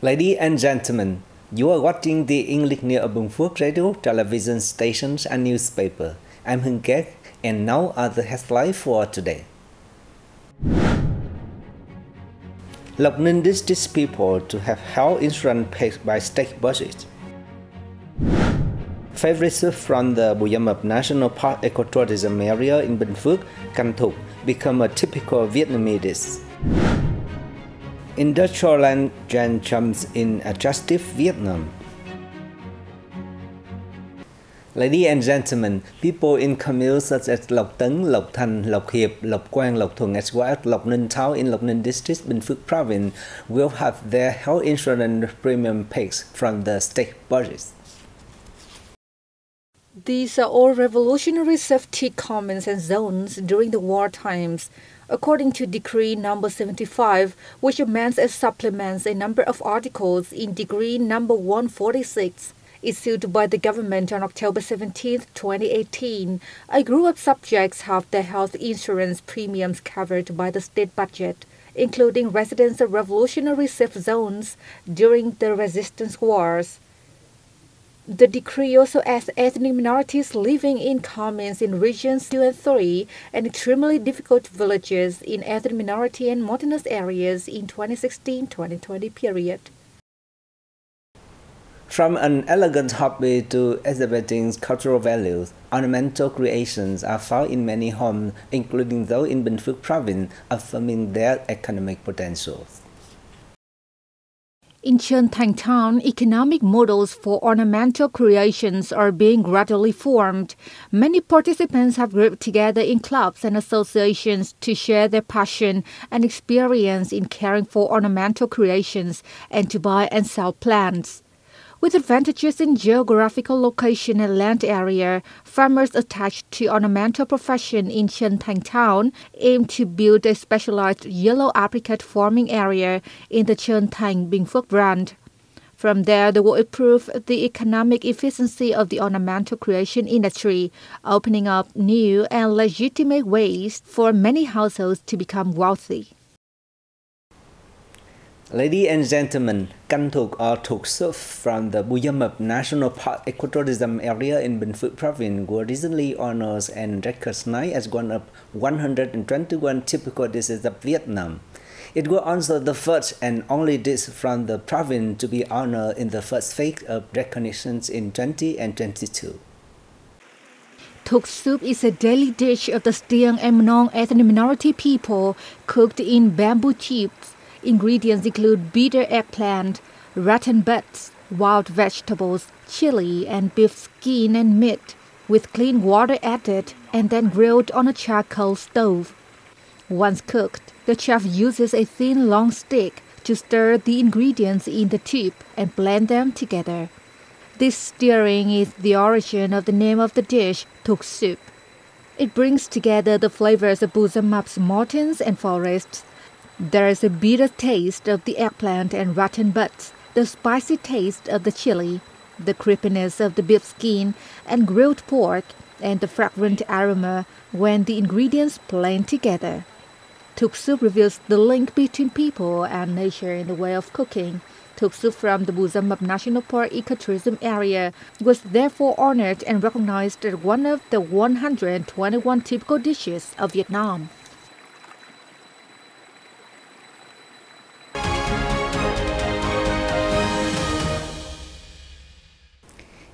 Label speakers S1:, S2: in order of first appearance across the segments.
S1: Ladies and gentlemen, you are watching the English near Bình Phước radio, television stations and newspaper. I'm Hình, and now are the headlines for today. Lộc Ninh district people to have health insurance paid by state budget. Favorite soup from the Vietnamese National Park ecotourism area in Bình Phước, Canh thuc, become a typical Vietnamese dish. Industrial land giant jumps in attractive Vietnam. Ladies and gentlemen, people in communes such as Lộc Tấn, Lộc Thành, Lộc Hiệp, Lộc Quang, Lộc Thuận, as well as Lộc Ninh town in Lộc Ninh district, Bình Phước province, will have their health insurance premium paid from the state budget.
S2: These are all revolutionary safety communes and zones during the war times, according to Decree number 75, which amends and supplements a number of articles in Decree number 146, issued by the government on October 17, 2018. A group of subjects have their health insurance premiums covered by the state budget, including residents of revolutionary safe zones during the resistance wars. The decree also asks ethnic minorities living in communes in regions 2 and 3 and extremely difficult villages in ethnic minority and mountainous areas in 2016-2020 period.
S1: From an elegant hobby to exhibiting cultural values, ornamental creations are found in many homes, including those in Bình Phước province, affirming their economic potentials.
S2: In Thành town, economic models for ornamental creations are being gradually formed. Many participants have grouped together in clubs and associations to share their passion and experience in caring for ornamental creations and to buy and sell plants. With advantages in geographical location and land area, farmers attached to ornamental profession in Thành town aim to build a specialized yellow apricot farming area in the Thành Bình Phước brand. From there, they will improve the economic efficiency of the ornamental creation industry, opening up new and legitimate ways for many households to become wealthy.
S1: Ladies and gentlemen, Canh thuc or thuc soup from the Vietnamese National Park ecotourism area in Bình Phước province were recently honored and recognized as one of 121 typical dishes of Vietnam. It was also the first and only dish from the province to be honored in the first phase of recognitions in 2022.
S2: Thuc soup is a daily dish of the Stiang and Mnong ethnic minority people cooked in bamboo tubes. Ingredients include bitter eggplant, rattan butts, wild vegetables, chili, and beef skin and meat, with clean water added and then grilled on a charcoal stove. Once cooked, the chef uses a thin long stick to stir the ingredients in the tube and blend them together. This stirring is the origin of the name of the dish, thuc soup. It brings together the flavors of Vietnamese mountains and forests. There is a bitter taste of the eggplant and rattan butts, the spicy taste of the chili, the creepiness of the beef skin and grilled pork, and the fragrant aroma when the ingredients blend together. Thuc soup reveals the link between people and nature in the way of cooking. Thuc soup from the Vietnamese National Park ecotourism area was therefore honored and recognized as one of the 121 typical dishes of Vietnam.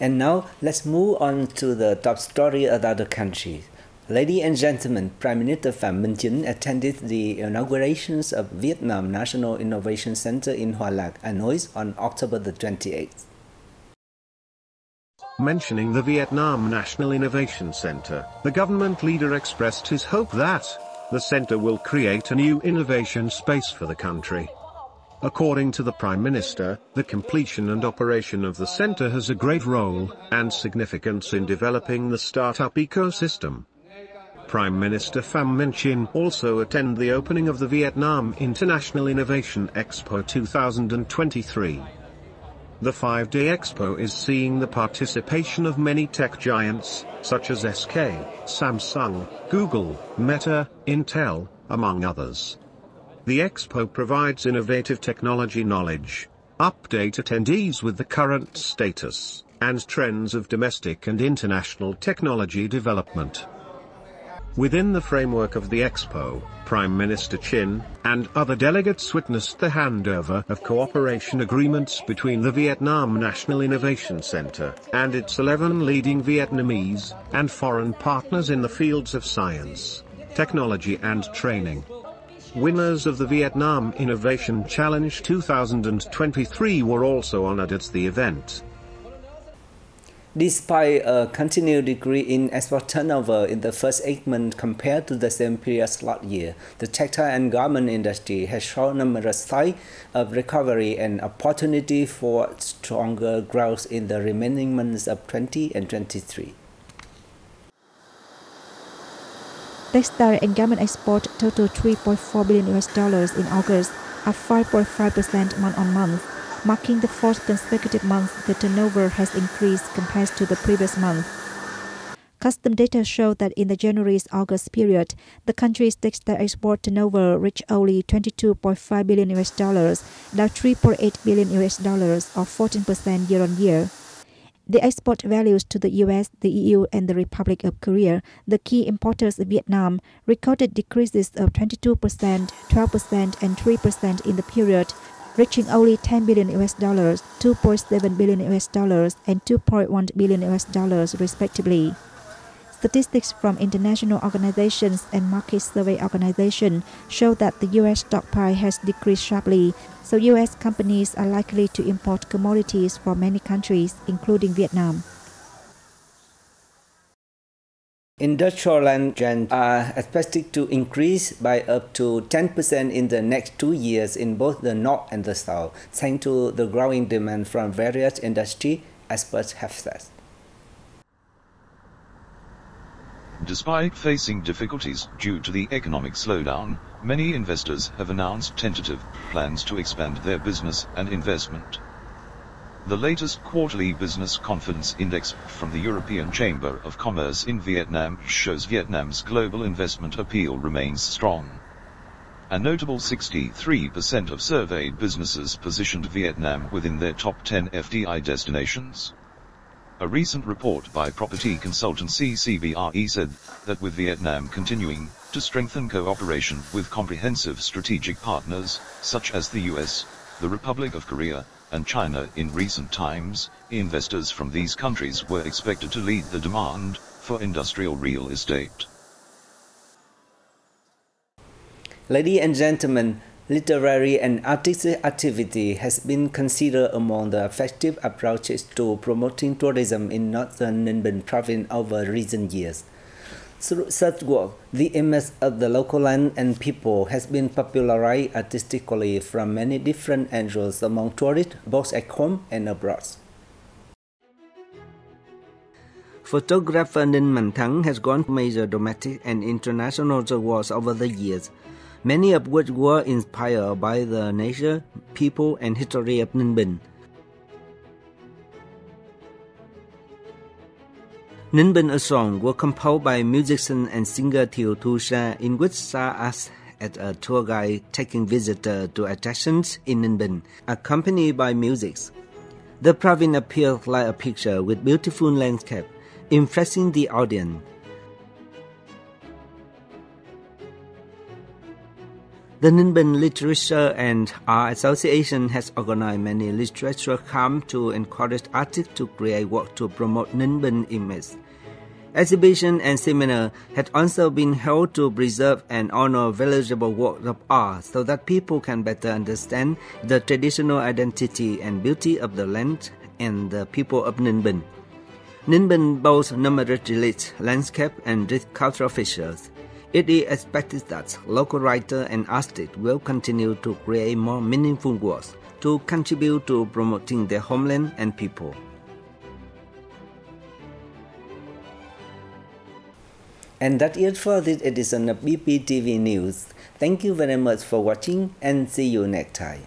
S1: And now, let's move on to the top story of other countries. Ladies and gentlemen, Prime Minister Phạm Minh Chính attended the inaugurations of Vietnam National Innovation Center in Hòa Lạc, Hanoi on October the 28th.
S3: Mentioning the Vietnam National Innovation Center, the government leader expressed his hope that the center will create a new innovation space for the country. According to the Prime Minister, the completion and operation of the center has a great role and significance in developing the startup ecosystem. Prime Minister Pham Minh Chinh also attended the opening of the Vietnam International Innovation Expo 2023. The 5-day expo is seeing the participation of many tech giants, such as SK, Samsung, Google, Meta, Intel, among others. The expo provides innovative technology knowledge, update attendees with the current status and trends of domestic and international technology development. Within the framework of the Expo, Prime Minister Chin and other delegates witnessed the handover of cooperation agreements between the Vietnam National Innovation Center and its 11 leading Vietnamese and foreign partners in the fields of science, technology and training. Winners of the Vietnam Innovation Challenge 2023 were also honored at the event.
S1: Despite a continued decrease in export turnover in the first 8 months compared to the same period last year, the textile and garment industry has shown numerous signs of recovery and opportunity for stronger growth in the remaining months of 20 and 23.
S2: Textile and garment export totaled $3.4 billion in August, up 5.5% month-on-month, marking the fourth consecutive month the turnover has increased compared to the previous month. Custom data show that in the January-August period, the country's textile export turnover reached only $22.5 billion, down $3.8 billion or 14% year-on-year. The export values to the US, the EU, and the Republic of Korea, the key importers of Vietnam, recorded decreases of 22%, 12%, and 3% in the period, reaching only $10 billion, $2.7 billion, and $2.1 billion respectively. Statistics from international organizations and market survey organizations show that the U.S. stockpile has decreased sharply, so U.S. companies are likely to import commodities from many countries, including Vietnam.
S1: Industrial land rents are expected to increase by up to 10% in the next 2 years in both the North and the South, thanks to the growing demand from various industries, experts have said.
S4: Despite facing difficulties due to the economic slowdown, many investors have announced tentative plans to expand their business and investment. The latest quarterly business confidence index from the European Chamber of Commerce in Vietnam shows Vietnam's global investment appeal remains strong. A notable 63% of surveyed businesses positioned Vietnam within their top 10 FDI destinations. A recent report by property consultancy CBRE said that with Vietnam continuing to strengthen cooperation with comprehensive strategic partners, such as the US, the Republic of Korea, and China in recent times, investors from these countries were expected to lead the demand for industrial real estate.
S1: Ladies and gentlemen, literary and artistic activity has been considered among the effective approaches to promoting tourism in northern Ninh Bình province over recent years. Through such work, the image of the local land and people has been popularized artistically from many different angles among tourists, both at home and abroad. Photographer Ninh Man Thắng has gone to major domestic and international awards over the years, many of which were inspired by the nature, people, and history of Ninh Bình. Ninh Bình, a song, were composed by musician and singer Thiều Thu Sa, in which Sa acts as a tour guide taking visitors to attractions in Ninh Bình, accompanied by music. The province appears like a picture with beautiful landscape, impressing the audience. The Ninh Bình Literature and Art Association has organized many literature camps to encourage artists to create work to promote Ninh Bình image. Exhibitions and seminars have also been held to preserve and honor valuable works of art so that people can better understand the traditional identity and beauty of the land and the people of Ninh Bình. Ninh Bình boasts numerous rich landscape and rich cultural features. It is expected that local writers and artists will continue to create more meaningful works to contribute to promoting their homeland and people. And that's it for this edition of BPTV News. Thank you very much for watching and see you next time.